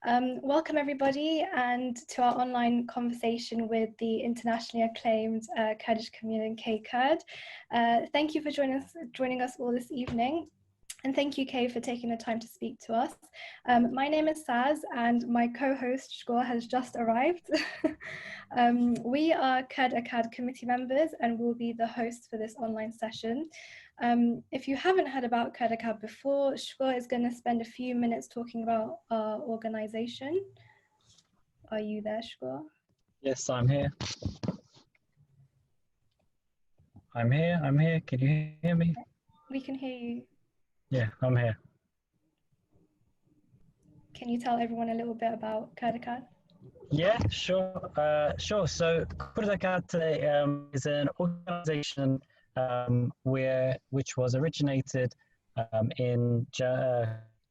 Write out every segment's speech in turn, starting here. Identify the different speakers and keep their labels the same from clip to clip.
Speaker 1: Welcome everybody and to our online conversation with the internationally acclaimed Kurdish comedian Kae Kurd. Thank you for joining us all this evening. And thank you, Kae, for taking the time to speak to us. My name is Saz and my co-host Shko has just arrived. We are KurdAkad committee members and will be the hosts for this online session. If you haven't heard about KurdAkad before, Shko is going to spend a few minutes talking about our organisation. Are you there, Shko?
Speaker 2: Yes, I'm here. I'm here. Can you hear me?
Speaker 1: We can hear you.
Speaker 2: Yeah, I'm here.
Speaker 1: Can you tell everyone a little bit about KurdAkad?
Speaker 2: Yeah, sure. So KurdAkad today is an organisation which was originated in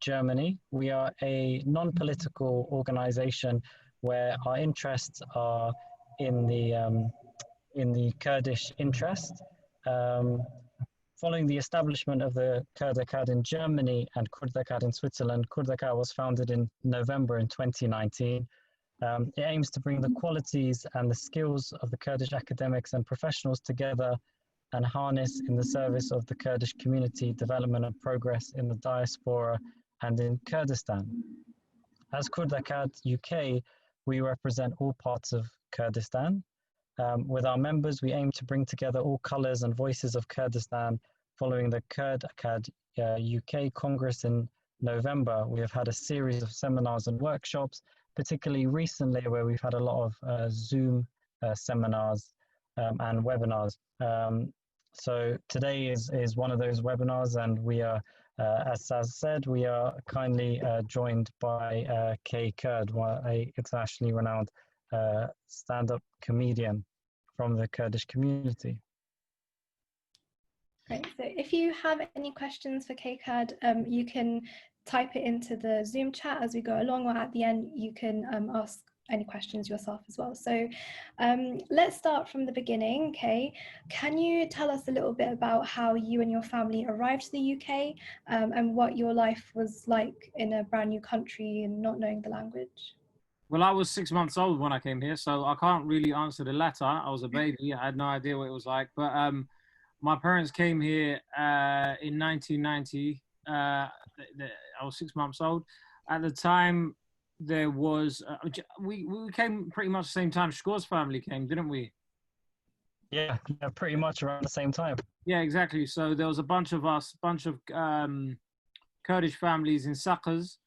Speaker 2: Germany. We are a non-political organisation where our interests are in the Kurdish interest. Following the establishment of the KurdAkad in Germany and KurdAkad in Switzerland, KurdAkad was founded in November in 2019. It aims to bring the qualities and the skills of the Kurdish academics and professionals together and harness in the service of the Kurdish community development and progress in the diaspora and in Kurdistan. As KurdAkad UK, we represent all parts of Kurdistan. With our members, we aim to bring together all colours and voices of Kurdistan. Following the Kurd-Akad UK Congress in November, we have had a series of seminars and workshops, particularly recently where we've had a lot of Zoom seminars and webinars. So today is one of those webinars, and we are, as Saz said, we are kindly joined by Kae Kurd, an internationally renowned stand-up comedian from the Kurdish community.
Speaker 1: Great. So if you have any questions for Kae Kurd, you can type it into the Zoom chat as we go along, or at the end you can ask any questions yourself as well. So let's start from the beginning. Kae, can you tell us a little bit about how you and your family arrived to the UK and what your life was like in a brand new country and not knowing the language?
Speaker 3: Well, I was 6 months old when I came here, so I can't really answer the latter. I was a baby. I had no idea what it was like. But my parents came here in 1990. I was 6 months old. At the time, there was... we came pretty much the same time Shko's family came, didn't we?
Speaker 2: Yeah, pretty much around the same time.
Speaker 3: Yeah, exactly. So there was a bunch of us, Kurdish families in Sakaz.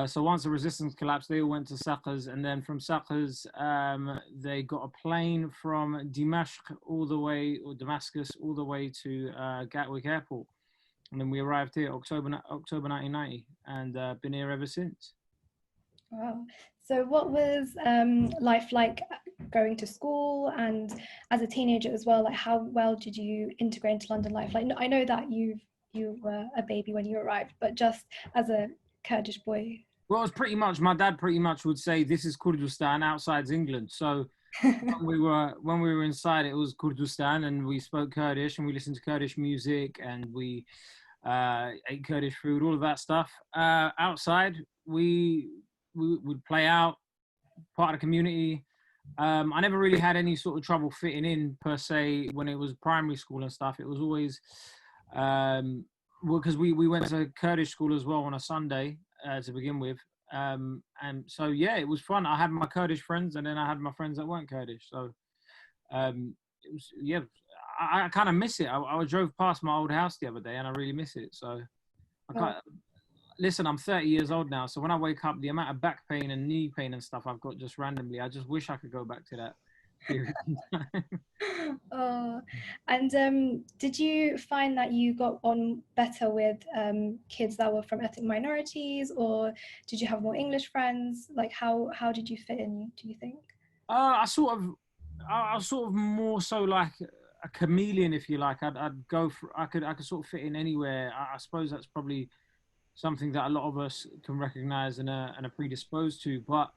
Speaker 3: So once the resistance collapsed, they all went to Sakaz, and then from Sakaz, they got a plane from Damascus all the way to Gatwick Airport, and then we arrived here October 1990, and been here ever since.
Speaker 1: Wow. So what was life like going to school and as a teenager as well? Like, how well did you integrate into London life? Like, I know that you were a baby when you arrived, but just as a Kurdish boy.
Speaker 3: Well, it was pretty much, my dad pretty much would say this is Kurdistan, outside's England. So when we were inside, it was Kurdistan, and we spoke Kurdish and we listened to Kurdish music and we ate Kurdish food, all of that stuff. Outside, we would play out, part of the community. I never really had any sort of trouble fitting in per se when it was primary school and stuff. It was always because we went to Kurdish school as well on a Sunday to begin with, and so yeah, it was fun. I had my Kurdish friends, and then I had my friends that weren't Kurdish. So it was, yeah, I kind of miss it. I drove past my old house the other day, and I really miss it. So I can't. Listen, I'm 30 years old now, so when I wake up, the amount of back pain and knee pain and stuff I've got just randomly, I just wish I could go back to that period in time.
Speaker 1: Oh, and did you find that you got on better with kids that were from ethnic minorities, or did you have more English friends? Like, how did you fit in, do you think?
Speaker 3: I was sort of more so like a chameleon, if you like. I'd go for, I could sort of fit in anywhere. I suppose that's probably something that a lot of us can recognize and are predisposed to. But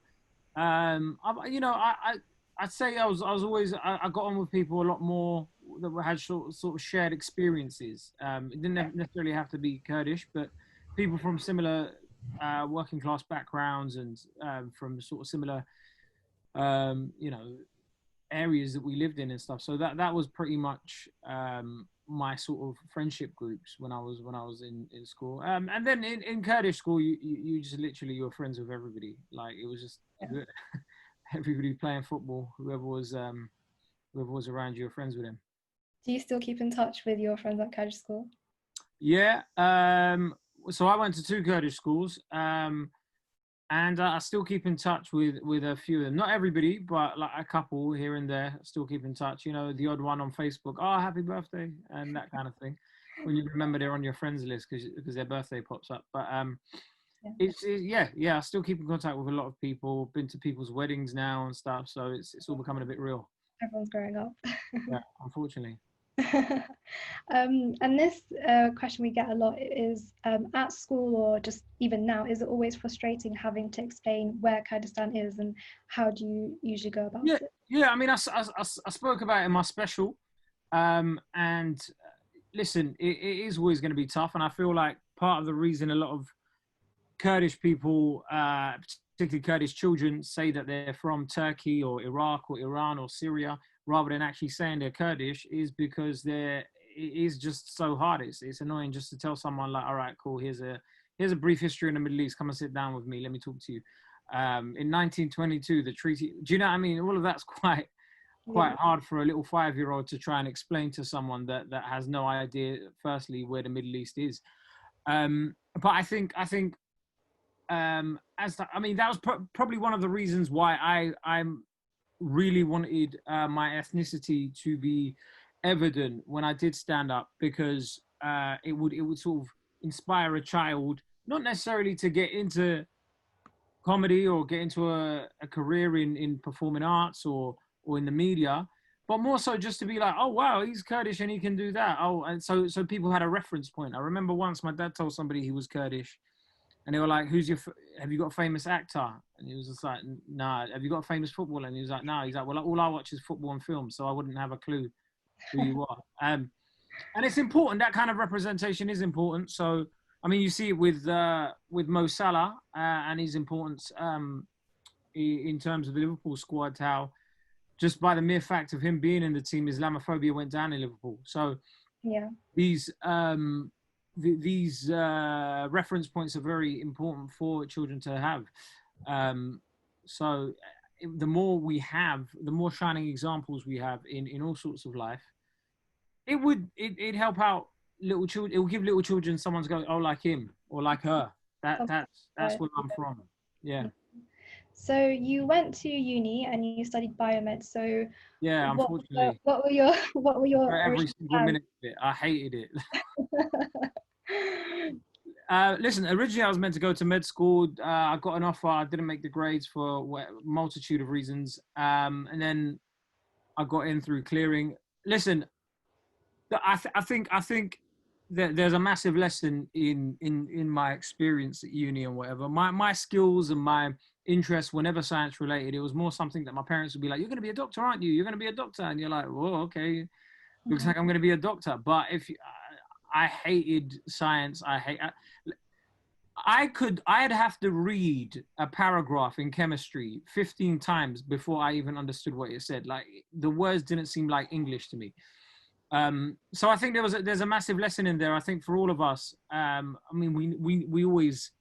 Speaker 3: I'd say I was always, I got on with people a lot more that had sort of shared experiences. It didn't necessarily have to be Kurdish, but people from similar working class backgrounds and from sort of similar, you know, areas that we lived in and stuff. So that was pretty much my sort of friendship groups when I was in school. And then in Kurdish school, you just literally, you were friends with everybody. Like it was just everybody playing football. Whoever was around you, were friends with him.
Speaker 1: Do you still keep in touch with your friends at Kurdish school?
Speaker 3: Yeah. So I went to 2 Kurdish schools. And I still keep in touch with a few of them. Not everybody, but like a couple here and there. Still keep in touch. You know, the odd one on Facebook. Oh, happy birthday, and that kind of thing. When you remember they're on your friends list because their birthday pops up. But yeah. I still keep in contact with a lot of people. Been to people's weddings now and stuff. So it's all becoming a bit real.
Speaker 1: Everyone's growing up.
Speaker 3: Yeah, unfortunately.
Speaker 1: And this question we get a lot is, at school or just even now, is it always frustrating having to explain where Kurdistan is, and how do you usually go about it?
Speaker 3: Yeah, I mean, I spoke about it in my special, and listen, it is always going to be tough, and I feel like part of the reason a lot of Kurdish people, particularly Kurdish children, say that they're from Turkey or Iraq or Iran or Syria, rather than actually saying they're Kurdish, is because it is just so hard. It's annoying just to tell someone like, all right, cool, here's a brief history in the Middle East, come and sit down with me, let me talk to you. In 1922, the treaty, do you know what I mean? All of that's quite hard for a little 5-year-old to try and explain to someone that has no idea, firstly, where the Middle East is. But I think that was probably one of the reasons why I'm really wanted my ethnicity to be evident when I did stand up, because it would sort of inspire a child, not necessarily to get into comedy or get into a career in performing arts or in the media, but more so just to be like, oh wow, he's Kurdish and he can do that. Oh, and so people had a reference point. I remember once my dad told somebody he was Kurdish, and they were like, have you got a famous actor? And he was just like, nah. Have you got a famous footballer? And he was like, no. He's like, well, all I watch is football and film, so I wouldn't have a clue who you are. And it's important. That kind of representation is important. So, I mean, you see it with Mo Salah and his importance in terms of the Liverpool squad, how just by the mere fact of him being in the team, Islamophobia went down in Liverpool. So
Speaker 1: yeah,
Speaker 3: these reference points are very important for children to have. So the more we have, the more shining examples we have in all sorts of life, it'd help out little children. It will give little children someone to go, oh, like him or like her. That's where I'm from. Yeah.
Speaker 1: So you went to uni and you studied biomed. So
Speaker 3: yeah, unfortunately,
Speaker 1: what were your
Speaker 3: every single minute of it? I hated it. Listen, originally I was meant to go to med school. I got an offer. I didn't make the grades for a multitude of reasons. And then I got in through clearing. Listen, I think that there's a massive lesson in my experience at uni and whatever. My skills and my interests were never science related. It was more something that my parents would be like, you're going to be a doctor, aren't you? You're going to be a doctor. And you're like, well, okay. Looks like I'm going to be a doctor. But I hated science. I'd have to read a paragraph in chemistry 15 times before I even understood what it said. Like, the words didn't seem like English to me. So I think there's a massive lesson in there. I think for all of us, I mean, we always,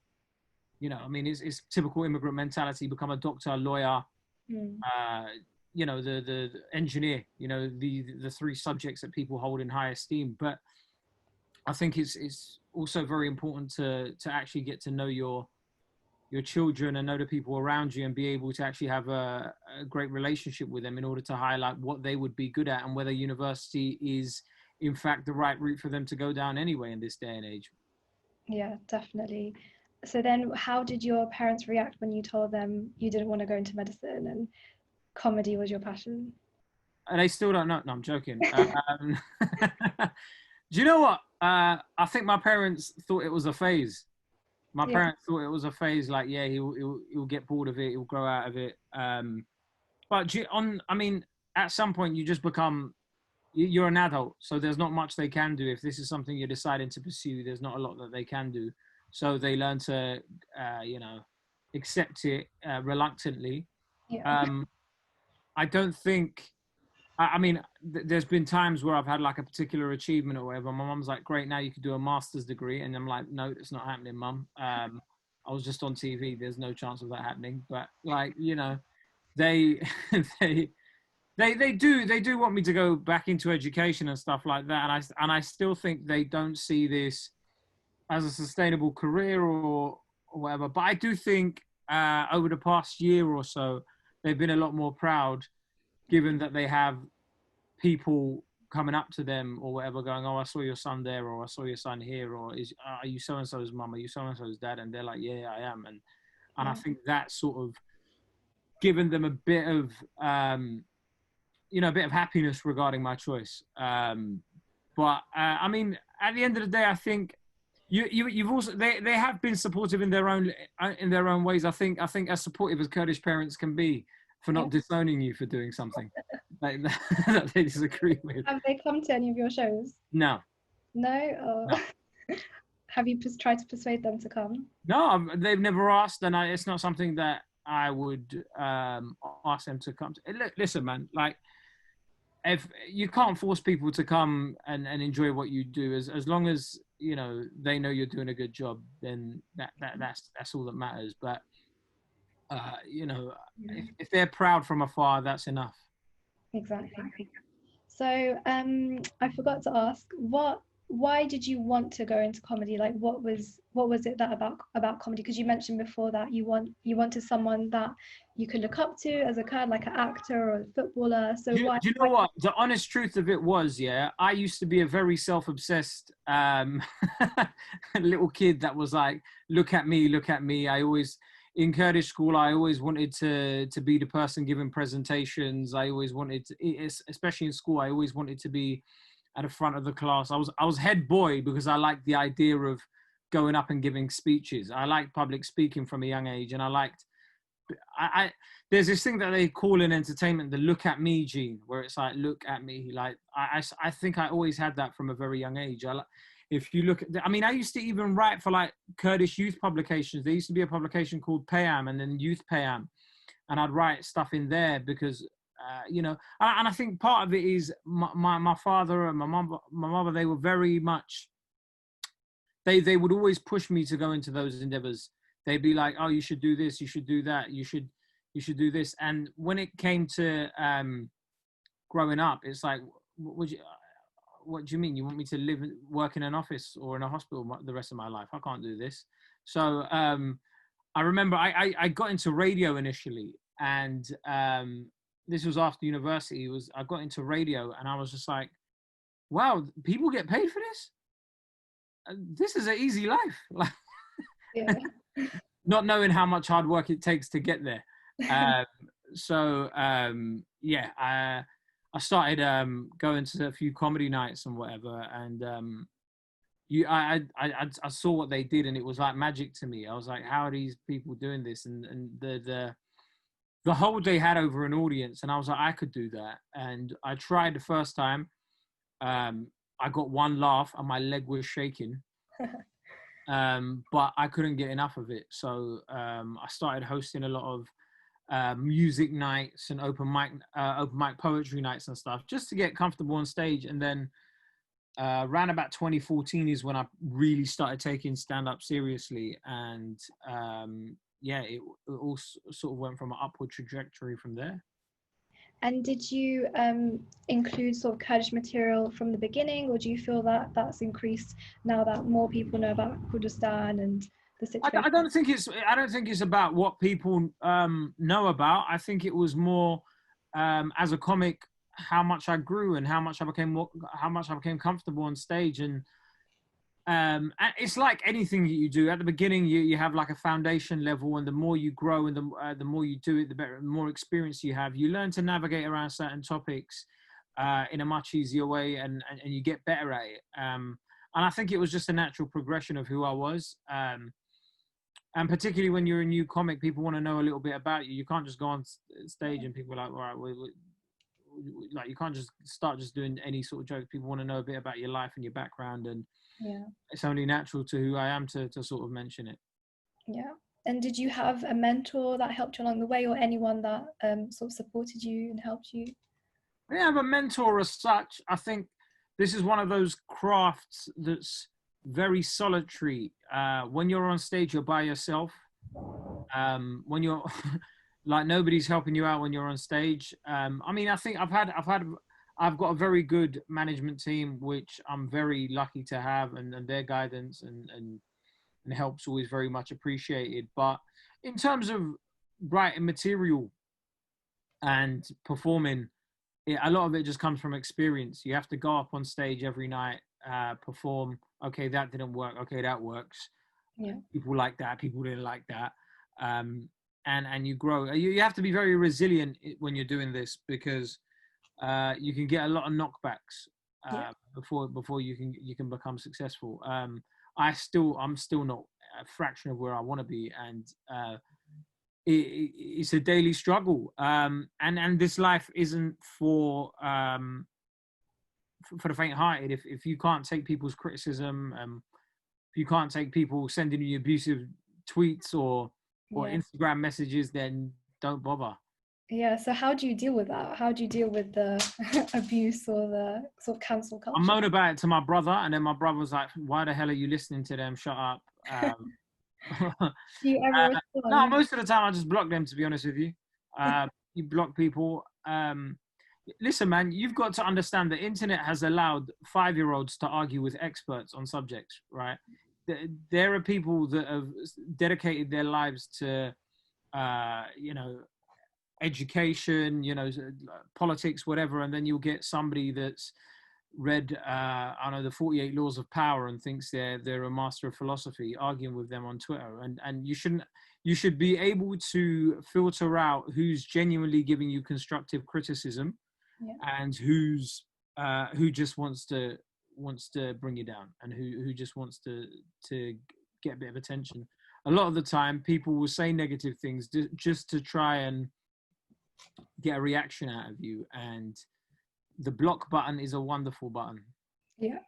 Speaker 3: you know, I mean, it's typical immigrant mentality, become a doctor, lawyer, you know, the engineer, you know, the 3 subjects that people hold in high esteem. But I think it's also very important to actually get to know your children and know the people around you and be able to actually have a great relationship with them in order to highlight what they would be good at and whether university is in fact the right route for them to go down anyway in this day and age.
Speaker 1: Yeah, definitely. So then how did your parents react when you told them you didn't want to go into medicine and comedy was your passion?
Speaker 3: They still don't know. No, I'm joking. Do you know what? I think my parents thought it was a phase. My parents thought it was a phase, like, yeah, he'll get bored of it, he'll grow out of it. But I mean, at some point you just become, you're an adult, so there's not much they can do. If this is something you're deciding to pursue, there's not a lot that they can do. so they learn to, accept it reluctantly.
Speaker 1: Yeah.
Speaker 3: I don't think. I mean, there's been times where I've had like a particular achievement or whatever. My mum's like, "Great, now you can do a master's degree," and I'm like, "No, it's not happening, mum. I was just on TV. There's no chance of that happening." But like, they they they do want me to go back into education and stuff like that, and I still think they don't see this as a sustainable career or whatever. But I do think over the past year or so, they've been a lot more proud, given that they have people coming up to them or whatever, going, "Oh, I saw your son there," or "I saw your son here," or "Are you so and so's mum? Are you so and so's dad?" And they're like, "Yeah, I am." And I think that sort of given them a bit of a bit of happiness regarding my choice. But I mean, at the end of the day, I think you've also they have been supportive in their own ways. I think as supportive as Kurdish parents can be for not disowning you for doing something like that they disagree with.
Speaker 1: Have they come to any of your shows?
Speaker 3: No.
Speaker 1: No? Or
Speaker 3: No.
Speaker 1: have you tried to persuade them to come?
Speaker 3: No, they've never asked, and it's not something that I would ask them to come to. Listen, man, like, if you can't force people to come and enjoy what you do, as long as they know you're doing a good job, then that's all that matters. But if they're proud from afar, that's enough.
Speaker 1: Exactly. So I forgot to ask, why did you want to go into comedy? Like, what was it that about comedy? Because you mentioned before that you wanted someone that you could look up to as a Kurd, like an actor or a footballer. So
Speaker 3: Do you know what? The honest truth of it was, I used to be a very self-obsessed little kid that was like, look at me, look at me. In Kurdish school, I always wanted to be the person giving presentations. I always wanted to, especially in school, I always wanted to be at the front of the class. I was head boy because I liked the idea of going up and giving speeches. I liked public speaking from a young age, and there's this thing that they call in entertainment the "look at me" gene, where it's like, look at me. Like I think I always had that from a very young age. If you look at, I used to even write for like Kurdish youth publications. There used to be a publication called Payam and then Youth Payam, and I'd write stuff in there because, and I think part of it is my father and my mother, they were very much, they would always push me to go into those endeavors. They'd be like, "Oh, you should do this, you should do that, you should do this." And when it came to growing up, it's like, what do you mean? You want me to work in an office or in a hospital the rest of my life? I can't do this. So I remember I got into radio initially, and this was after university. I got into radio, and I was just like, wow, people get paid for this? This is an easy life.
Speaker 1: Yeah.
Speaker 3: Not knowing how much hard work it takes to get there. I started going to a few comedy nights and whatever, and I saw what they did, and it was like magic to me. I was like, how are these people doing this? And the hold they had over an audience, and I was like, I could do that. And I tried the first time. I got one laugh, and my leg was shaking. But I couldn't get enough of it, so I started hosting a lot of music nights and open mic poetry nights and stuff, just to get comfortable on stage. And then around about 2014 is when I really started taking stand-up seriously, and it all sort of went from an upward trajectory from there.
Speaker 1: And did you include sort of Kurdish material from the beginning, or do you feel that that's increased now that more people know about Kurdistan and the situation?
Speaker 3: I don't think it's about what people know about. I think it was more as a comic, how much I grew and how much I became comfortable on stage. And it's like anything that you do. At the beginning, you have like a foundation level, and the more you grow and the more you do it, the better, the more experience you have. You learn to navigate around certain topics in a much easier way, and you get better at it. And I think it was just a natural progression of who I was. And particularly when you're a new comic, people want to know a little bit about you. You can't just go on stage and people are like, all right, like you can't just start just doing any sort of joke. People want to know a bit about your life and your background, and
Speaker 1: Yeah.
Speaker 3: it's only natural to who I am to sort of mention it.
Speaker 1: Yeah. And did you have a mentor that helped you along the way, or anyone that sort of supported you and helped you?
Speaker 3: I didn't have a mentor as such. I think this is one of those crafts that's very solitary. When you're on stage, you're by yourself. When you're like, nobody's helping you out when you're on stage. I mean, I think I've got a very good management team, which I'm very lucky to have, and their guidance and help's always very much appreciated. But in terms of writing material and performing, a lot of it just comes from experience. You have to go up on stage every night, perform. Okay, that didn't work. Okay, that works.
Speaker 1: Yeah.
Speaker 3: People like that. People didn't like that. And you grow. You have to be very resilient when you're doing this, because you can get a lot of knockbacks before you can become successful. I'm still not a fraction of where I want to be, and it's a daily struggle. And this life isn't for the faint-hearted. If you can't take people's criticism, if you can't take people sending you abusive tweets or Instagram messages, then don't bother.
Speaker 1: Yeah. So how do you deal with that? How do you deal with the abuse or the sort of cancel culture?
Speaker 3: I moan about it to my brother, and then my brother was like, "Why the hell are you listening to them? Shut up."
Speaker 1: Do you ever respond?
Speaker 3: No, most of the time I just block them, to be honest with you. You block people. Listen, man, you've got to understand the internet has allowed 5-year-olds to argue with experts on subjects, right? There are people that have dedicated their lives to, education, politics, whatever, and then you'll get somebody that's read, I don't know, the 48 Laws of Power and thinks they're a master of philosophy, arguing with them on Twitter. And you should be able to filter out who's genuinely giving you constructive criticism, and who just wants to bring you down, and who just wants to get a bit of attention. A lot of the time, people will say negative things just to try and get a reaction out of you, and the block button is a wonderful button.
Speaker 1: Yeah.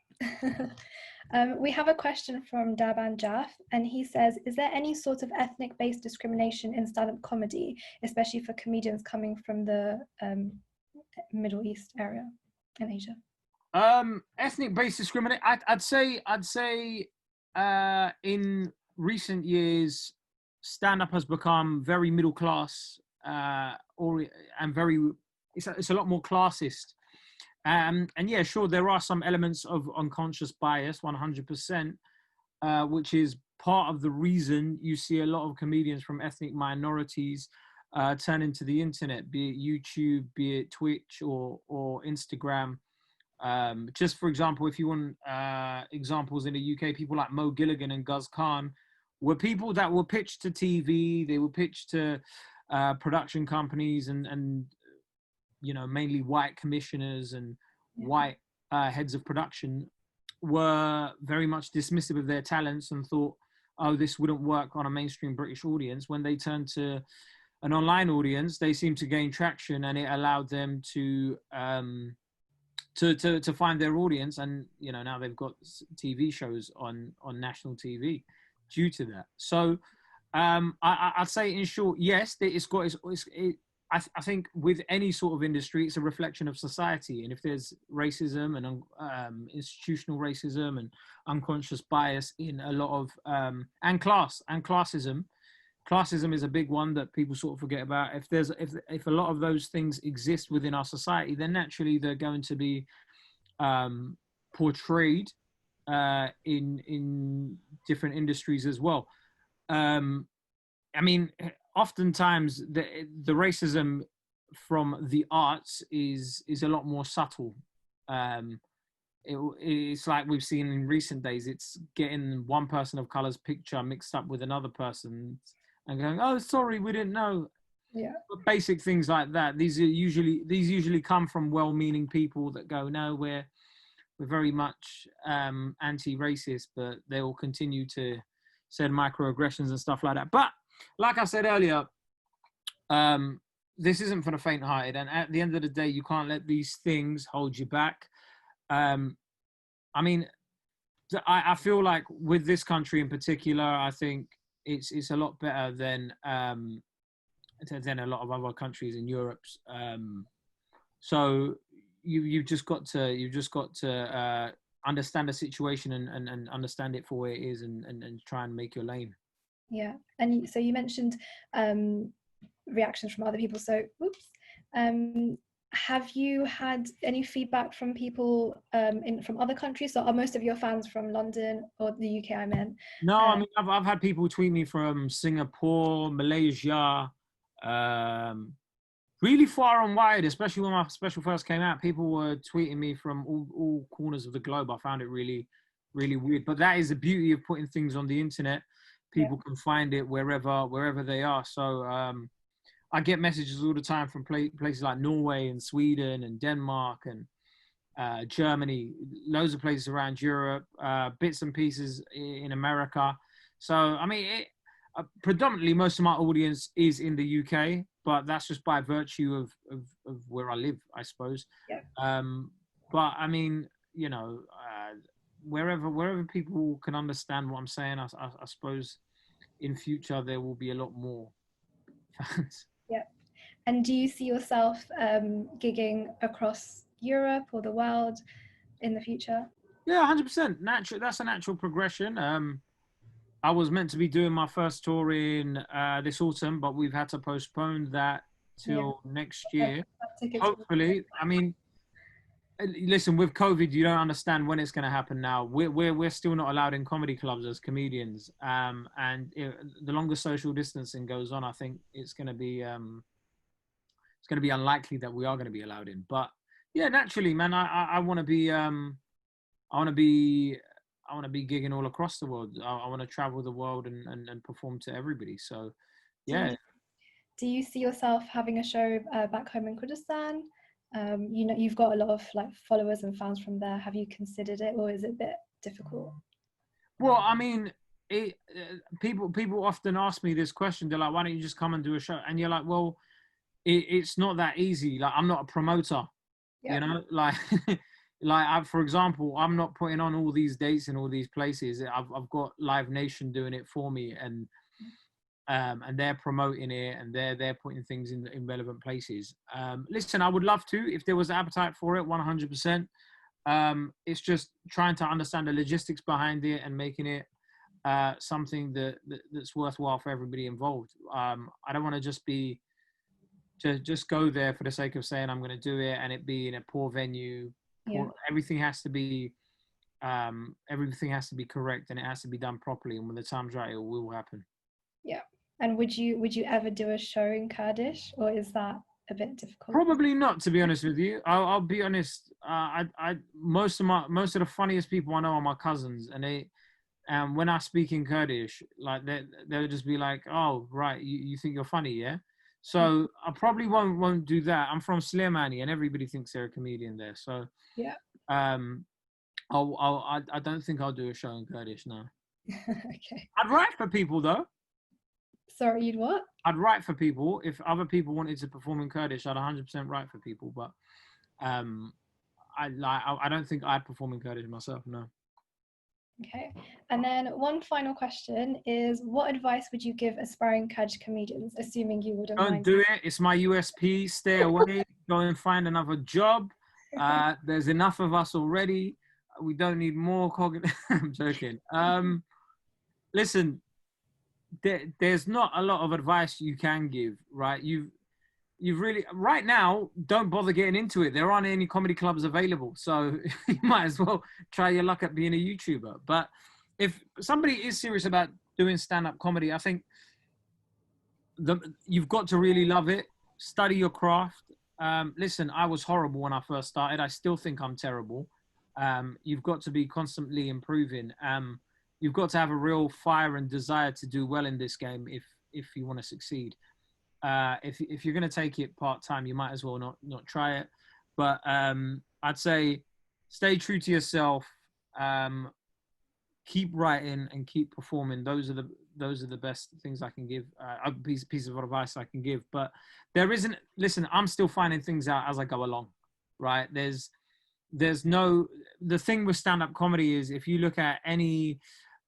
Speaker 1: We have a question from Daban Jaff, and he says, is there any sort of ethnic-based discrimination in stand-up comedy, especially for comedians coming from the Middle East area in Asia?
Speaker 3: Ethnic-based discrimination, I'd say in recent years, stand-up has become very middle class, it's a lot more classist. And yeah, sure, there are some elements of unconscious bias, 100%, which is part of the reason you see a lot of comedians from ethnic minorities turn into the internet, be it YouTube, be it Twitch or Instagram. Just for example, if you want examples in the UK, people like Mo Gilligan and Guz Khan were people that were pitched to TV, they were pitched to production companies and mainly white commissioners and white heads of production, were very much dismissive of their talents and thought, oh, this wouldn't work on a mainstream British audience. When they turned to an online audience, they seemed to gain traction, and it allowed them to find their audience. And now they've got TV shows on national TV due to that. So I'd say, in short, yes, I think with any sort of industry, it's a reflection of society. And if there's racism and institutional racism and unconscious bias in a lot of, and classism is a big one that people sort of forget about. If a lot of those things exist within our society, then naturally they're going to be portrayed in different industries as well. I mean, oftentimes the racism from the arts is a lot more subtle. It's like we've seen in recent days. It's getting one person of color's picture mixed up with another person and going, "Oh, sorry, we didn't know."
Speaker 1: Yeah.
Speaker 3: But basic things like that. These usually come from well-meaning people that go, "No, we're very much anti-racist," but they will continue to send microaggressions and stuff like that. But like I said earlier, this isn't for the faint-hearted, and at the end of the day, you can't let these things hold you back. I mean, I feel like with this country in particular, I think it's a lot better than a lot of other countries in Europe. So you've just got to understand the situation and understand it for where it is and try and make your lane.
Speaker 1: Yeah, and so you mentioned reactions from other people. So, have you had any feedback from people from other countries? So, are most of your fans from London or the UK? I meant.
Speaker 3: No, I mean I've had people tweet me from Singapore, Malaysia, really far and wide. Especially when my special first came out, people were tweeting me from all corners of the globe. I found it really, really weird. But that is the beauty of putting things on the internet. People can find it wherever they are. So I get messages all the time from places like Norway and Sweden and Denmark and Germany, loads of places around Europe, bits and pieces in America. So, I mean, predominantly most of my audience is in the UK, but that's just by virtue of where I live, I suppose.
Speaker 1: Yeah.
Speaker 3: But I mean, you know, wherever people can understand what I'm saying, I suppose in future there will be a lot more fans.
Speaker 1: Yeah. And do you see yourself gigging across Europe or the world in the future?
Speaker 3: Yeah, 100%. Natural. That's a natural progression. I was meant to be doing my first tour in this autumn, but we've had to postpone that till next year. Hopefully, I mean, listen, with COVID, you don't understand when it's going to happen now. We're still not allowed in comedy clubs as comedians. And the longer social distancing goes on, I think it's going to be unlikely that we are going to be allowed in. But yeah, naturally, man, I want to be gigging all across the world. I want to travel the world and perform to everybody. So yeah.
Speaker 1: Do you see yourself having a show back home in Kurdistan? You know, you've got a lot of like followers and fans from there. Have you considered it, or is it a bit difficult?
Speaker 3: Well, I mean, people often ask me this question. They're like, "Why don't you just come and do a show?" And you're like, "Well, it's not that easy. Like, I'm not a promoter, you know. Like, for example, I'm not putting on all these dates in all these places. I've got Live Nation doing it for me, and they're promoting it, and they're putting things in relevant places. Listen, I would love to if there was appetite for it, 100%. It's just trying to understand the logistics behind it and making it something that's worthwhile for everybody involved. I don't want to just go there for the sake of saying I'm going to do it and it be in a poor venue. Everything has to be correct, and it has to be done properly. And when the time's right, it will happen.
Speaker 1: Yeah. And would you ever do a show in Kurdish, or is that a bit difficult?
Speaker 3: Probably not, to be honest with you. I'll be honest. Most of the funniest people I know are my cousins, and they, when I speak in Kurdish, like they'll just be like, "Oh, right, you think you're funny, yeah?" So I probably won't do that. I'm from Slimani, and everybody thinks they're a comedian there. So
Speaker 1: yeah.
Speaker 3: I don't think I'll do a show in Kurdish now.
Speaker 1: Okay.
Speaker 3: I'd write for people though.
Speaker 1: Sorry, you'd what?
Speaker 3: I'd write for people. If other people wanted to perform in Kurdish, I'd 100% write for people. But I don't think I'd perform in Kurdish myself, no.
Speaker 1: Okay. And then one final question is, what advice would you give aspiring Kurdish comedians, assuming you wouldn't mind?
Speaker 3: Don't do it. It's my USP. Stay away. Go and find another job. There's enough of us already. We don't need more cognitive. I'm joking. Listen, there's not a lot of advice you can give, right? You've really, right now, don't bother getting into it. There aren't any comedy clubs available. So you might as well try your luck at being a YouTuber. But if somebody is serious about doing stand-up comedy, I think you've got to really love it. Study your craft. Listen, I was horrible when I first started. I still think I'm terrible. You've got to be constantly improving. You've got to have a real fire and desire to do well in this game if you want to succeed. If you're going to take it part-time, you might as well not try it. But I'd say stay true to yourself. Keep writing and keep performing. Those are the best things I can give. A piece of advice I can give. But there isn't. Listen, I'm still finding things out as I go along. Right? There's there's no, the thing with stand-up comedy is if you look at any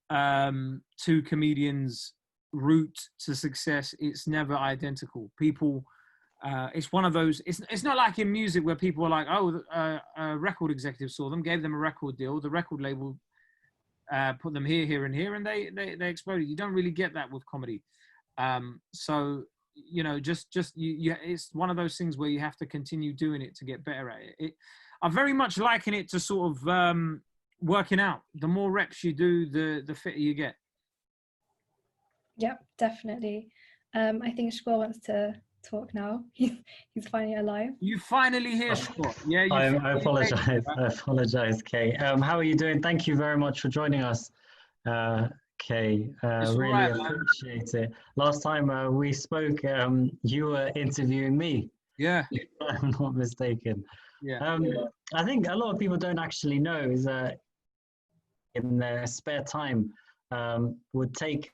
Speaker 3: two comedians' route to success, it's never identical. People, it's one of those, it's not like in music where people are like, oh, a record executive saw them, gave them a record deal, the record label put them here, here, and here, and they exploded. You don't really get that with comedy. So, you know, it's one of those things where you have to continue doing it to get better at it. I very much liken it to sort of working out. The more reps you do, the fitter you get.
Speaker 1: Yep, definitely. I think Shko wants to talk now. He's finally alive.
Speaker 3: You finally hear Shko. Yeah,
Speaker 2: I apologize. I apologize, Kae. How are you doing? Thank you very much for joining us, Kae. Really
Speaker 3: right,
Speaker 2: appreciate it. Last time we spoke, you were interviewing me.
Speaker 3: Yeah.
Speaker 2: If I'm not mistaken.
Speaker 3: Yeah.
Speaker 2: I think a lot of people don't actually know is that in their spare time would take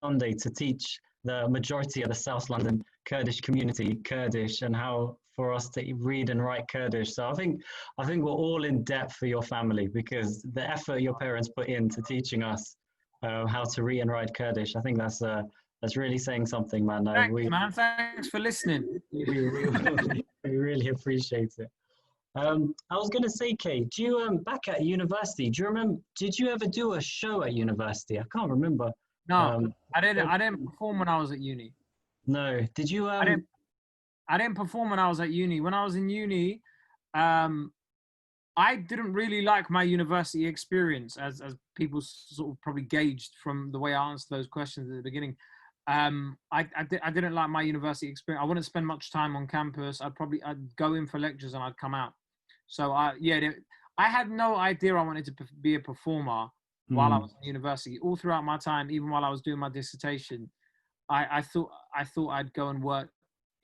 Speaker 2: Sunday to teach the majority of the South London Kurdish community Kurdish and how for us to read and write Kurdish. So I think we're all in debt for your family because the effort your parents put into teaching us how to read and write Kurdish, I think that's really saying something, man.
Speaker 3: Thanks, man. Thanks for listening.
Speaker 2: We really appreciate it. I was going to say, Kae, do you back at university? Do you remember? Did you ever do a show at university? I can't remember.
Speaker 3: No, I didn't perform when I was at uni.
Speaker 2: No, did you?
Speaker 3: I didn't perform when I was at uni. When I was in uni, I didn't really like my university experience, as people sort of probably gauged from the way I answered those questions at the beginning. I didn't like my university experience. I wouldn't spend much time on campus. I'd go in for lectures and I'd come out. So I had no idea I wanted to be a performer while I was in university. All throughout my time, even while I was doing my dissertation, I thought I'd go and work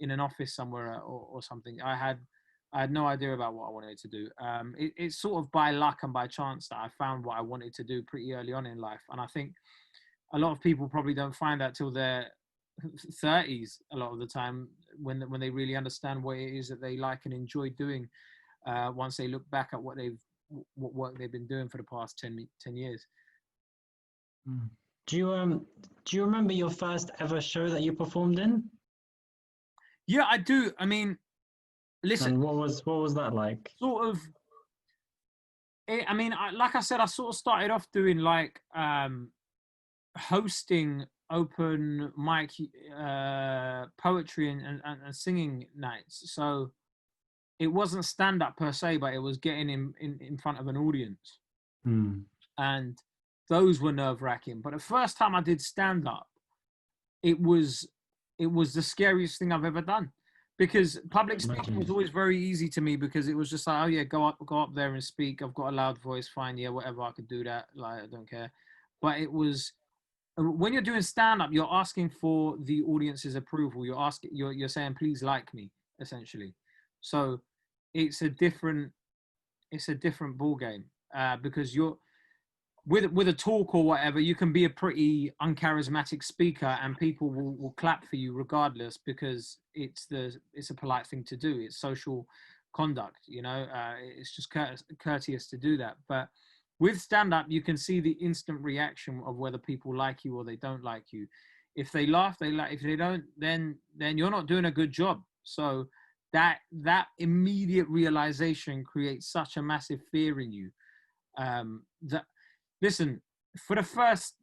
Speaker 3: in an office somewhere or something. I had no idea about what I wanted to do. It's sort of by luck and by chance that I found what I wanted to do pretty early on in life. And I think a lot of people probably don't find that till their 30s a lot of the time when they really understand what it is that they like and enjoy doing once they look back at what work they've been doing for the past 10 years.
Speaker 2: Do you remember your first ever show that you performed in?
Speaker 3: Yeah, I do. I mean, listen.
Speaker 2: And what was that like?
Speaker 3: Sort of. Like I said, I sort of started off doing like hosting open mic poetry and singing nights. So it wasn't stand up per se, but it was getting in front of an audience. And those were nerve wracking. But the first time I did stand up, it was the scariest thing I've ever done, because public speaking was always very easy to me because it was just like, oh yeah, go up there and speak. I've got a loud voice, fine, yeah, whatever, I could do that. Like, I don't care. But it was, when you're doing stand up, you're asking for the audience's approval. You're saying, please like me, essentially. So it's a different ball game because you're with a talk or whatever, you can be a pretty uncharismatic speaker and people will clap for you regardless because it's a polite thing to do. It's social conduct, you know. It's just courteous to do that. But with stand-up, you can see the instant reaction of whether people like you or they don't like you. If they laugh, they like. If they don't, then you're not doing a good job. So that immediate realization creates such a massive fear in you. That, listen, for the first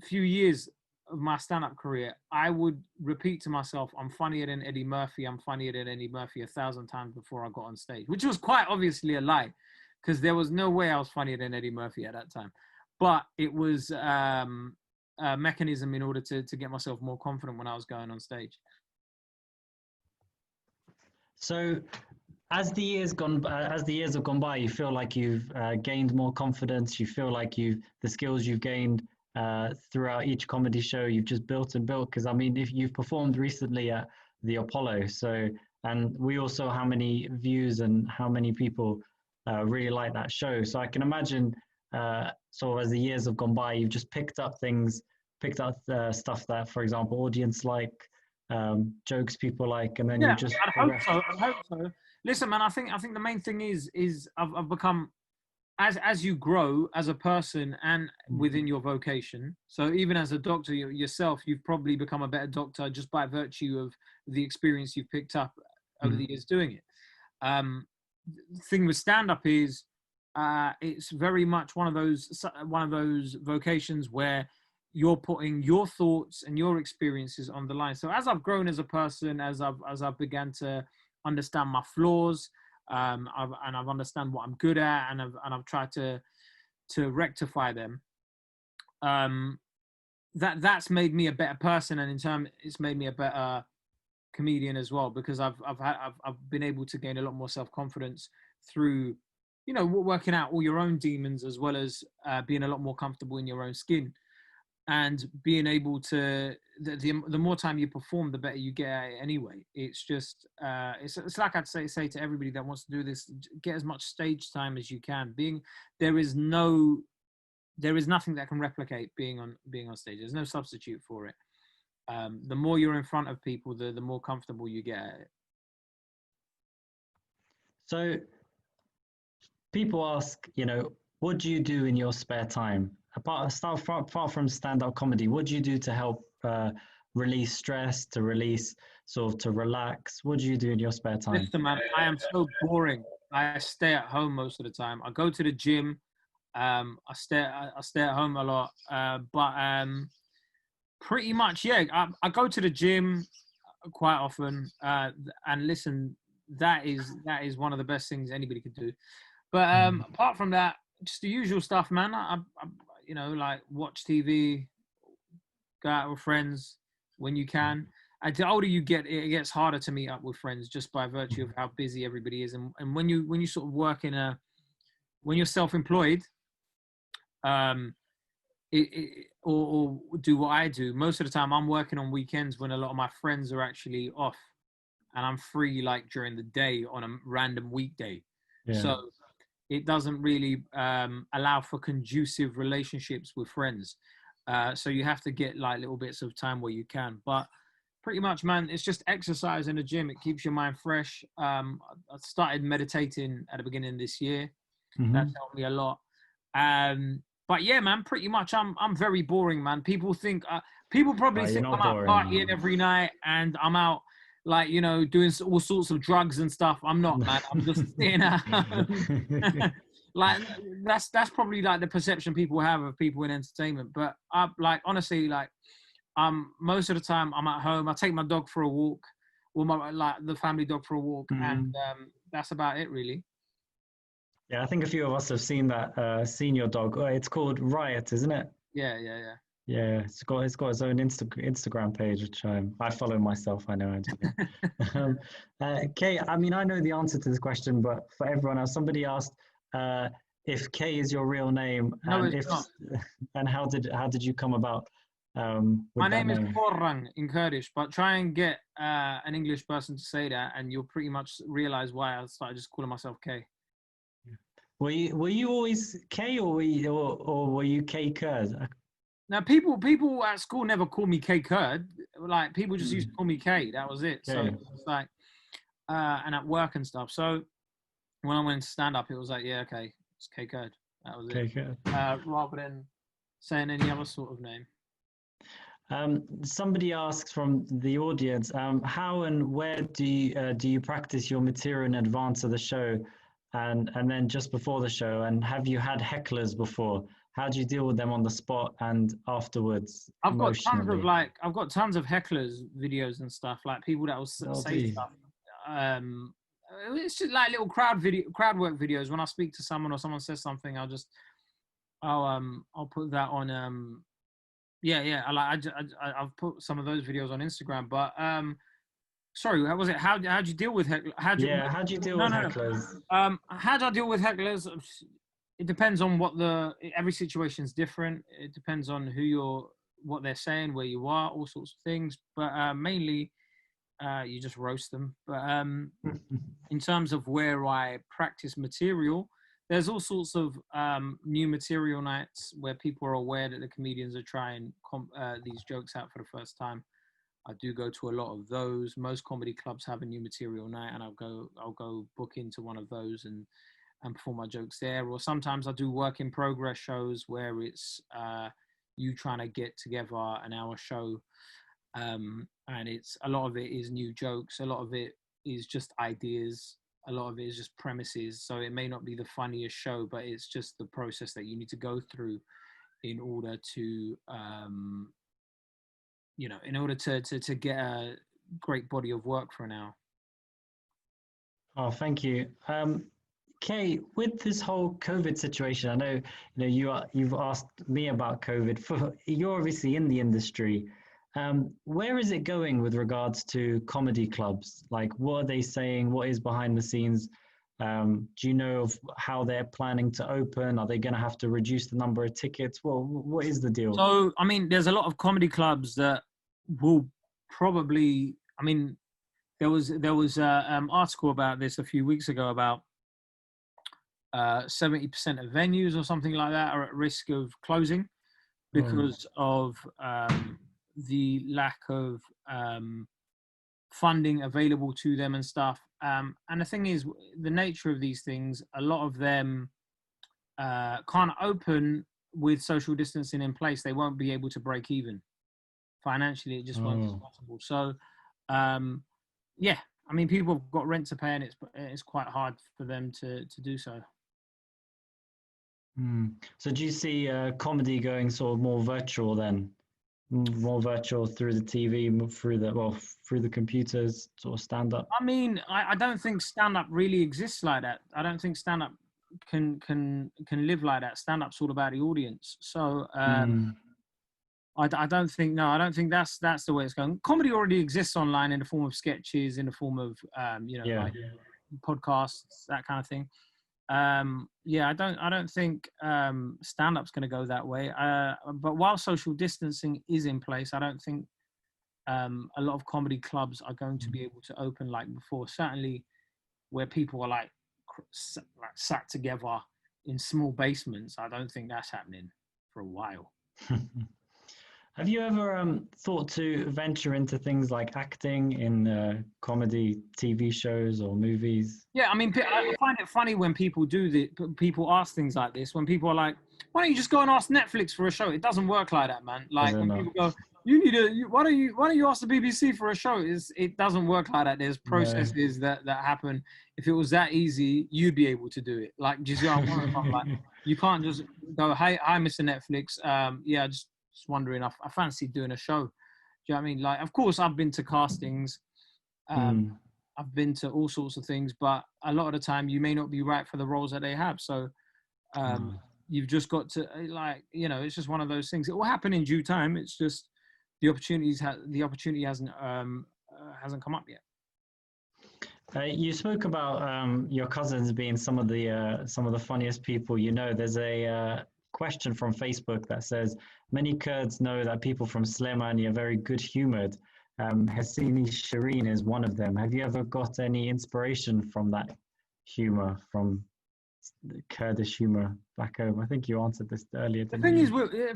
Speaker 3: few years of my stand-up career, I would repeat to myself, I'm funnier than Eddie Murphy. I'm funnier than Eddie Murphy 1,000 times before I got on stage, which was quite obviously a lie, because there was no way I was funnier than Eddie Murphy at that time. But it was a mechanism in order to get myself more confident when I was going on stage.
Speaker 2: So as the years have gone by, you feel like you've gained more confidence. You feel like the skills you've gained throughout each comedy show, you've just built and built. Because I mean, if you've performed recently at the Apollo, and we all saw how many views and how many people really like that show. So I can imagine, sort of as the years have gone by, you've just picked up stuff that, for example, audience like, jokes people like, and then you just.
Speaker 3: I hope so. Listen, man, I think the main thing is I've become, as you grow as a person and within your vocation. So even as a doctor yourself, you've probably become a better doctor just by virtue of the experience you've picked up over the years doing it. The thing with stand-up is it's very much one of those vocations where you're putting your thoughts and your experiences on the line. So as I've grown as a person, as I've began to understand my flaws, I've understand what I'm good at, and I've tried to rectify them. That's made me a better person, and in turn, it's made me a better comedian as well, because I've been able to gain a lot more self-confidence through, you know, working out all your own demons, as well as being a lot more comfortable in your own skin, and being able to, the more time you perform, the better you get at it anyway. It's just it's like I'd say to everybody that wants to do this, get as much stage time as you can. There is nothing that can replicate being on stage. There's no substitute for it. The more you're in front of people, the more comfortable you get at it.
Speaker 2: So people ask, you know, what do you do in your spare time? Apart from stand-up comedy, what do you do to help release stress, to relax? What do you do in your spare time?
Speaker 3: Listen, man, I am so boring. I stay at home most of the time. I go to the gym. I stay at home a lot. But pretty much, yeah. I go to the gym quite often. And listen, that is one of the best things anybody could do. But apart from that, just the usual stuff, man. I you know, like watch TV, go out with friends when you can. And the older you get, it gets harder to meet up with friends just by virtue of how busy everybody is. And when you sort of work when you're self-employed, or do what I do, most of the time I'm working on weekends when a lot of my friends are actually off, and I'm free like during the day on a random weekday. Yeah. So it doesn't really allow for conducive relationships with friends. So you have to get like little bits of time where you can. But pretty much, man, it's just exercise in the gym. It keeps your mind fresh. I started meditating at the beginning of this year. That's helped me a lot. But yeah, man, pretty much I'm very boring, man. People probably think I'm out partying every night and I'm out, like, you know, doing all sorts of drugs and stuff. I'm not, man. I'm just staying at home. Like that's probably like the perception people have of people in entertainment. But like honestly, like most of the time I'm at home. I take my dog for a walk, or the family dog for a walk, and that's about it, really.
Speaker 2: Yeah, I think a few of us have seen that. Seen your dog. It's called Riot, isn't it?
Speaker 3: Yeah.
Speaker 2: Yeah, it's got its own Instagram page, which I follow myself. I know I do. Kae, I mean, I know the answer to this question, but for everyone else, somebody asked if Kae is your real name,
Speaker 3: no,
Speaker 2: and
Speaker 3: it's not.
Speaker 2: And how did you come about?
Speaker 3: My name is Korran in Kurdish, but try and get an English person to say that, and you'll pretty much realize why I started just calling myself Kae.
Speaker 2: Were you always Kae, or were you Kae Kurd?
Speaker 3: Now, people at school never called me Kae Kurd. Like, people just used to call me Kae. That was it. So it's like, and at work and stuff. So when I went to stand up, it was like, yeah, okay, it's Kae Kurd. That was
Speaker 2: it. Kurd.
Speaker 3: Rather than saying any other sort of name.
Speaker 2: Somebody asks from the audience, how and where do you practice your material in advance of the show, and then just before the show? And have you had hecklers before? How do you deal with them on the spot and afterwards? I've got
Speaker 3: tons of hecklers videos and stuff, like people that will say stuff. It's just like little crowd work videos. When I speak to someone or someone says something, I'll put that on. I've put some of those videos on Instagram. But sorry, how was it? How do you deal with hecklers? How do you deal with hecklers? How do I deal with hecklers? It depends on every situation is different. It depends on what they're saying, where you are, all sorts of things. But mainly, you just roast them. But in terms of where I practice material, there's all sorts of new material nights where people are aware that the comedians are trying these jokes out for the first time. I do go to a lot of those. Most comedy clubs have a new material night, and I'll go book into one of those and perform my jokes there. Or sometimes I do work in progress shows where it's you trying to get together an hour show, and it's a lot of it is new jokes, a lot of it is just ideas, a lot of it is just premises. So it may not be the funniest show, but it's just the process that you need to go through in order to in order to get a great body of work for an hour.
Speaker 2: Oh, thank you. Kae, with this whole COVID situation, I know you've asked me about COVID. You're obviously in the industry. Where is it going with regards to comedy clubs? Like, what are they saying? What is behind the scenes? Do you know of how they're planning to open? Are they going to have to reduce the number of tickets? Well, what is the deal?
Speaker 3: So, I mean, there's a lot of comedy clubs that will probably, I mean, there was an article about this a few weeks ago about 70% of venues or something like that are at risk of closing because of the lack of funding available to them and stuff. And the thing is, the nature of these things, a lot of them can't open with social distancing in place. They won't be able to break even financially. It just won't be possible. So, yeah, I mean, people have got rent to pay, and it's quite hard for them to do so.
Speaker 2: So do you see comedy going sort of more virtual then? More virtual through the TV, through the computers, sort of stand-up?
Speaker 3: I mean, I don't think stand-up really exists like that. I don't think stand-up can live like that. Stand-up's all about the audience. So I don't think that's the way it's going. Comedy already exists online in the form of sketches, in the form of like podcasts, that kind of thing. I don't think stand-up's going to go that way. But while social distancing is in place, I don't think a lot of comedy clubs are going to be able to open like before. Certainly, where people are like sat together in small basements, I don't think that's happening for a while.
Speaker 2: Have you ever thought to venture into things like acting in comedy TV shows or movies?
Speaker 3: Yeah, I mean, I find it funny when people people ask things like this, when people are like, why don't you just go and ask Netflix for a show? It doesn't work like that, man. Like when people go, why don't you ask the BBC for a show? It doesn't work like that. There's processes that happen. If it was that easy, you'd be able to do it. Like, do you see what I'm like, you can't just go, hi, Mr. Netflix. Just wondering, I fancy doing a show. Do you know what I mean? Like, of course, I've been to castings. I've been to all sorts of things, but a lot of the time you may not be right for the roles that they have. So you've just got to it's just one of those things. It will happen in due time. It's just the opportunity hasn't come up yet.
Speaker 2: You spoke about your cousins being some of the funniest people. There's a question from Facebook that says many Kurds know that people from Slemani are very good-humoured. Hassini Shireen is one of them. Have you ever got any inspiration from that humour, from the Kurdish humour back home? I think you answered this earlier.
Speaker 3: The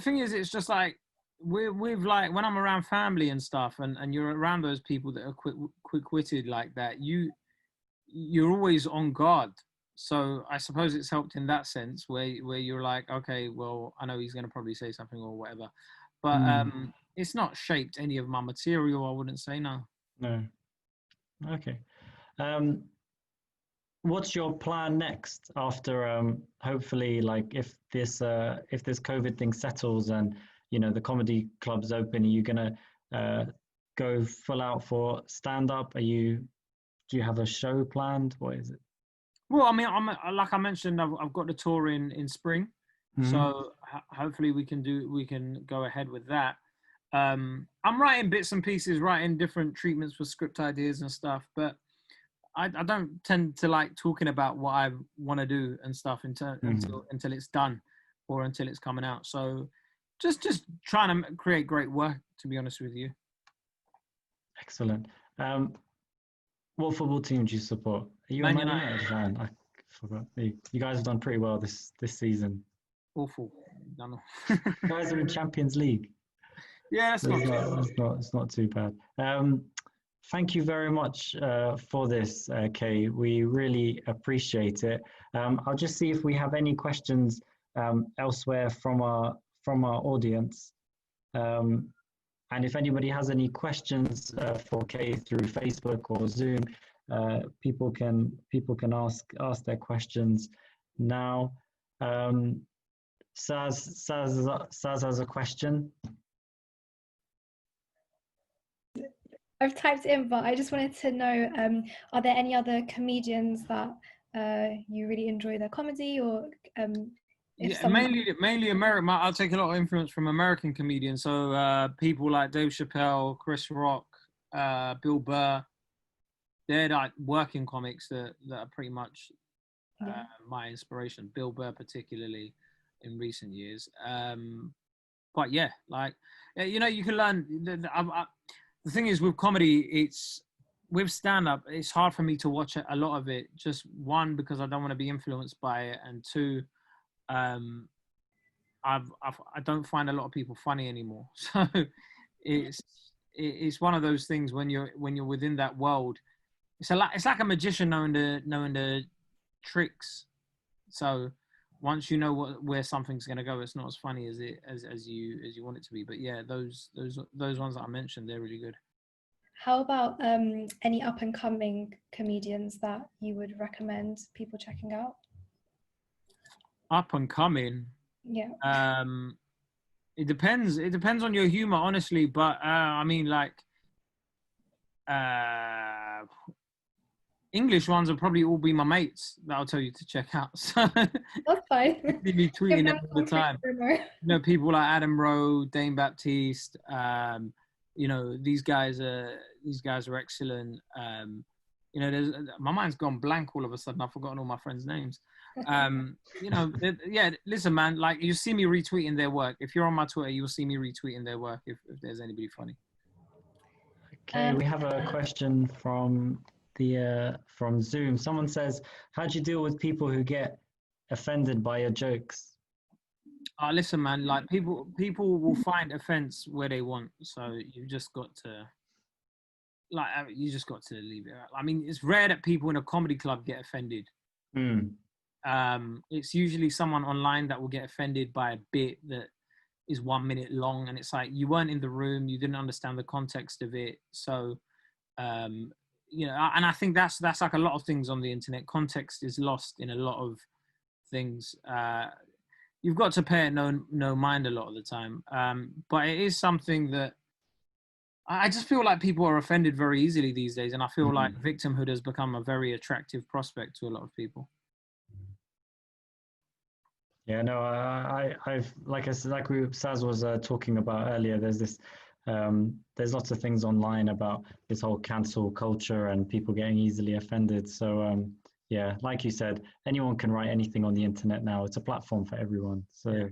Speaker 3: thing is, it's just like we've like when I'm around family and stuff, and you're around those people that are quick-witted like that, you're always on guard. So I suppose it's helped in that sense, where you're like, okay, well, I know he's going to probably say something or whatever, but it's not shaped any of my material. I wouldn't say no.
Speaker 2: No. Okay. What's your plan next after hopefully, like, if this COVID thing settles and the comedy clubs open? Are you gonna go full out for stand up? Do you have a show planned? What is it?
Speaker 3: Well, I mean, like I mentioned, I've got the tour in spring, so hopefully we can go ahead with that. I'm writing bits and pieces, writing different treatments for script ideas and stuff, but I don't tend to like talking about what I want to do and stuff until it's done or until it's coming out. So just trying to create great work, to be honest with you.
Speaker 2: Excellent. What football team do you support? Are you a Man United fan? I forgot. You guys have done pretty well this season.
Speaker 3: Awful.
Speaker 2: You guys are in Champions League.
Speaker 3: Yeah, it's not
Speaker 2: It's not too bad. Thank you very much for this, Kae. We really appreciate it. I'll just see if we have any questions elsewhere from our audience. And if anybody has any questions for Kae through Facebook or Zoom, people can ask their questions now. Saz has a question.
Speaker 1: I've typed in, but I just wanted to know, are there any other comedians that you really enjoy their comedy, or
Speaker 3: mainly American. I'll take a lot of influence from American comedians. So people like Dave Chappelle, Chris Rock, Bill Burr. They're like working comics that are pretty much my inspiration. Bill Burr particularly in recent years. But yeah, like you can learn. The thing is with comedy, with stand-up, it's hard for me to watch a lot of it. Just one, because I don't want to be influenced by it, and two, I don't find a lot of people funny anymore. So it's one of those things when you're within that world. It's like a magician knowing the tricks. So once you know where something's gonna go, it's not as funny as you want it to be. But yeah, those ones that I mentioned, they're really good.
Speaker 1: How about any up and coming comedians that you would recommend people checking out?
Speaker 3: Up and coming.
Speaker 1: Yeah.
Speaker 3: It depends. It depends on your humor, honestly. But I mean, like, English ones will probably all be my mates that I'll tell you to check out. So
Speaker 1: that's fine.
Speaker 3: They'd be tweeting them all the time. People like Adam Rowe, Dane Baptiste. These guys are excellent. My mind's gone blank all of a sudden. I've forgotten all my friends' names. Listen, man, like, you see me retweeting their work. If you're on my Twitter, you'll see me retweeting their work if there's anybody funny.
Speaker 2: Okay, we have a question from Zoom. Someone says, how do you deal with people who get offended by your jokes?
Speaker 3: Listen, man, like, people will find offense where they want. So you've just got to leave it out. I mean, it's rare that people in a comedy club get offended. It's usually someone online that will get offended by a bit that is 1 minute long, and it's like, you weren't in the room, you didn't understand the context of it. So and I think that's like a lot of things on the internet. Context is lost in a lot of things. You've got to pay it no mind a lot of the time. But it is something that I just feel like people are offended very easily these days, and I feel like victimhood has become a very attractive prospect to a lot of people.
Speaker 2: Yeah, no, I've Saz was talking about earlier. There's lots of things online about this whole cancel culture and people getting easily offended. So yeah, like you said, anyone can write anything on the internet now. It's a platform for everyone. So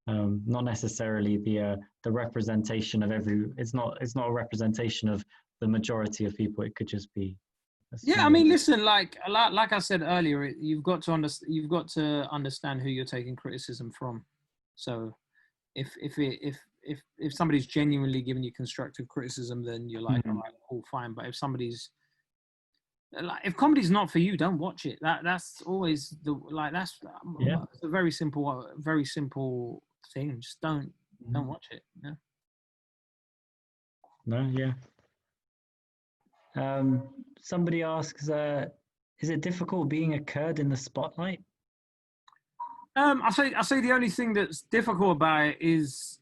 Speaker 2: not necessarily the representation of it's not a representation of the majority of people. It could just be.
Speaker 3: Yeah, I mean, listen, like I said earlier, you've got to understand who you're taking criticism from. So if somebody's genuinely giving you constructive criticism, then you're like, all right, cool, fine. But if comedy's not for you, don't watch it. That's always that's a very simple thing. Just don't watch it. Yeah.
Speaker 2: No, yeah. Somebody asks, is it difficult being a Kurd in the spotlight?
Speaker 3: I say the only thing that's difficult about it is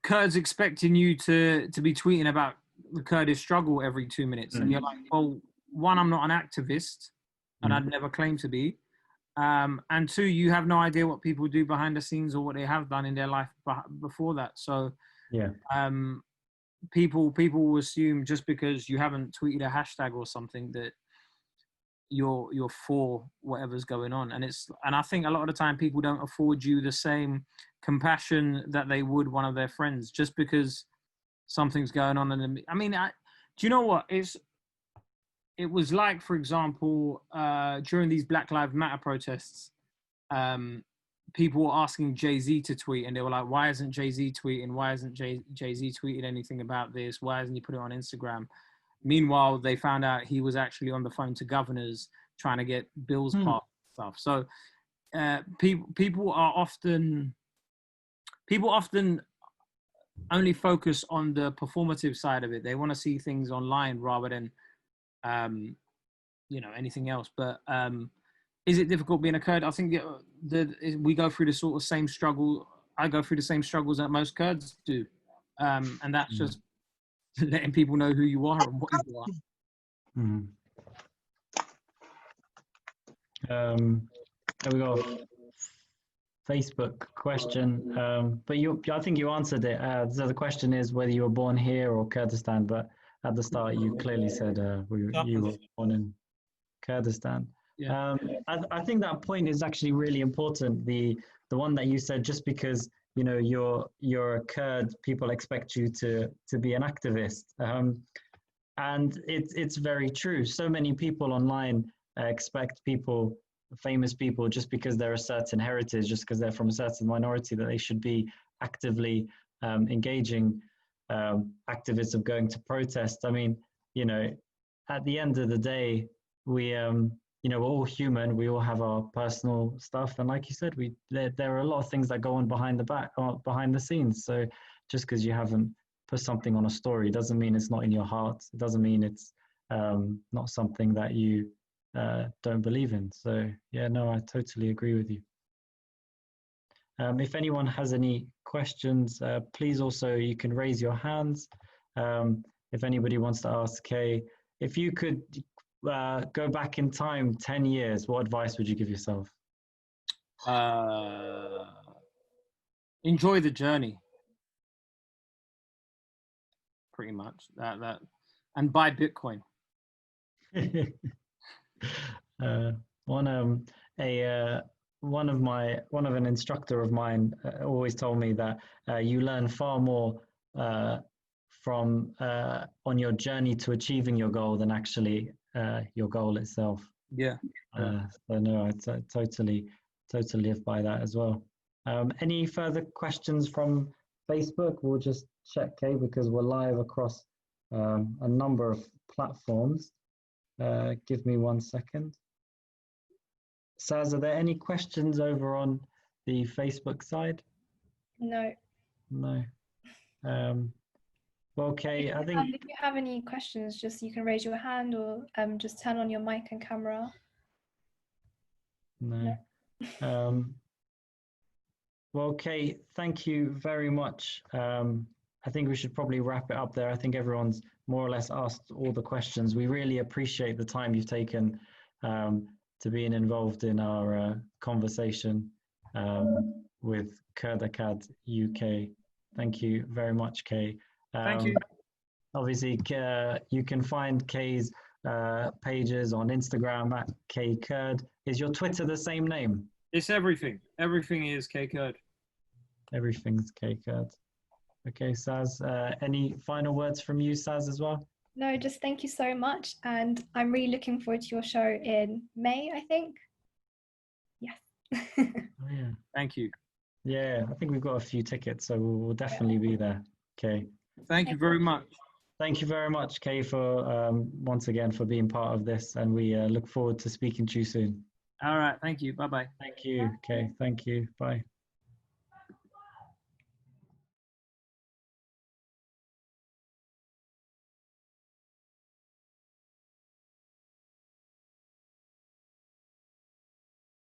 Speaker 3: Kurds expecting you to be tweeting about the Kurdish struggle every 2 minutes, and you're like, well, one, I'm not an activist, and I'd never claim to be, and two, you have no idea what people do behind the scenes or what they have done in their life before that. So
Speaker 2: yeah.
Speaker 3: People will assume just because you haven't tweeted a hashtag or something that you're for whatever's going on, and I think a lot of the time people don't afford you the same compassion that they would one of their friends just because something's going on. And I mean, do you know what it was like? For example, during these Black Lives Matter protests, people were asking Jay-Z to tweet, and they were like, why isn't Jay-Z tweeting? Why isn't Jay-Z tweeted anything about this? Why hasn't he put it on Instagram? Meanwhile, they found out he was actually on the phone to governors trying to get bills passed and stuff. So people often only focus on the performative side of it. They want to see things online rather than anything else. But is it difficult being a Kurd? I think we go through the sort of same struggle. I go through the same struggles that most Kurds do, and that's just letting people know who you are and what you are.
Speaker 2: There we go. Facebook question, but I think you answered it. So the question is whether you were born here or Kurdistan, but at the start you clearly said you were born in Kurdistan.
Speaker 3: Yeah.
Speaker 2: I think that point is actually really important. The one that you said, just because you're a Kurd, people expect you to be an activist, and it's very true. So many people online expect famous people, just because they're a certain heritage, just because they're from a certain minority, that they should be actively engaging activists of going to protest. I mean, at the end of the day, we're all human. We all have our personal stuff, and like you said, there are a lot of things that go on behind the scenes. So just because you haven't put something on a story doesn't mean it's not in your heart. It doesn't mean it's not something that you don't believe in. So yeah, no, I totally agree with you. If anyone has any questions, please also, you can raise your hands. If anybody wants to ask Kae, if you could go back in time 10 years, what advice would you give yourself?
Speaker 3: Enjoy the journey. Pretty much that and buy Bitcoin.
Speaker 2: One of an instructor of mine always told me that you learn far more from on your journey to achieving your goal than actually your goal itself.
Speaker 3: Yeah.
Speaker 2: So no, I totally live by that as well. Any further questions from Facebook? We'll just check, Kae, because we're live across a number of platforms. Give me 1 second. Saz, are there any questions over on the Facebook side?
Speaker 1: No.
Speaker 2: No. Well, Kae, I think
Speaker 1: if you have any questions, just you can raise your hand or just turn on your mic and camera.
Speaker 2: No. Well, Kae, thank you very much. I think we should probably wrap it up there. I think everyone's more or less asked all the questions. We really appreciate the time you've taken to being involved in our conversation with KurdAkad UK. Thank you very much, Kae.
Speaker 3: Thank you.
Speaker 2: Obviously, you can find Kae's pages on Instagram at Kae Kurd. Is your Twitter the same name?
Speaker 3: It's everything. Everything is Kae Kurd.
Speaker 2: Everything's Kae Kurd. Okay, Saz, any final words from you, Saz, as well?
Speaker 1: No, just thank you so much. And I'm really looking forward to your show in May, I think. Yes.
Speaker 2: Oh, yeah.
Speaker 3: Thank you.
Speaker 2: Yeah, I think we've got a few tickets, so we'll definitely be there. Okay.
Speaker 3: Thank you very much.
Speaker 2: Thank you very much, Kae, for once again for being part of this, and we look forward to speaking to you soon.
Speaker 3: All right. Thank you. Bye-bye.
Speaker 2: Thank you. Okay. Thank you. Bye.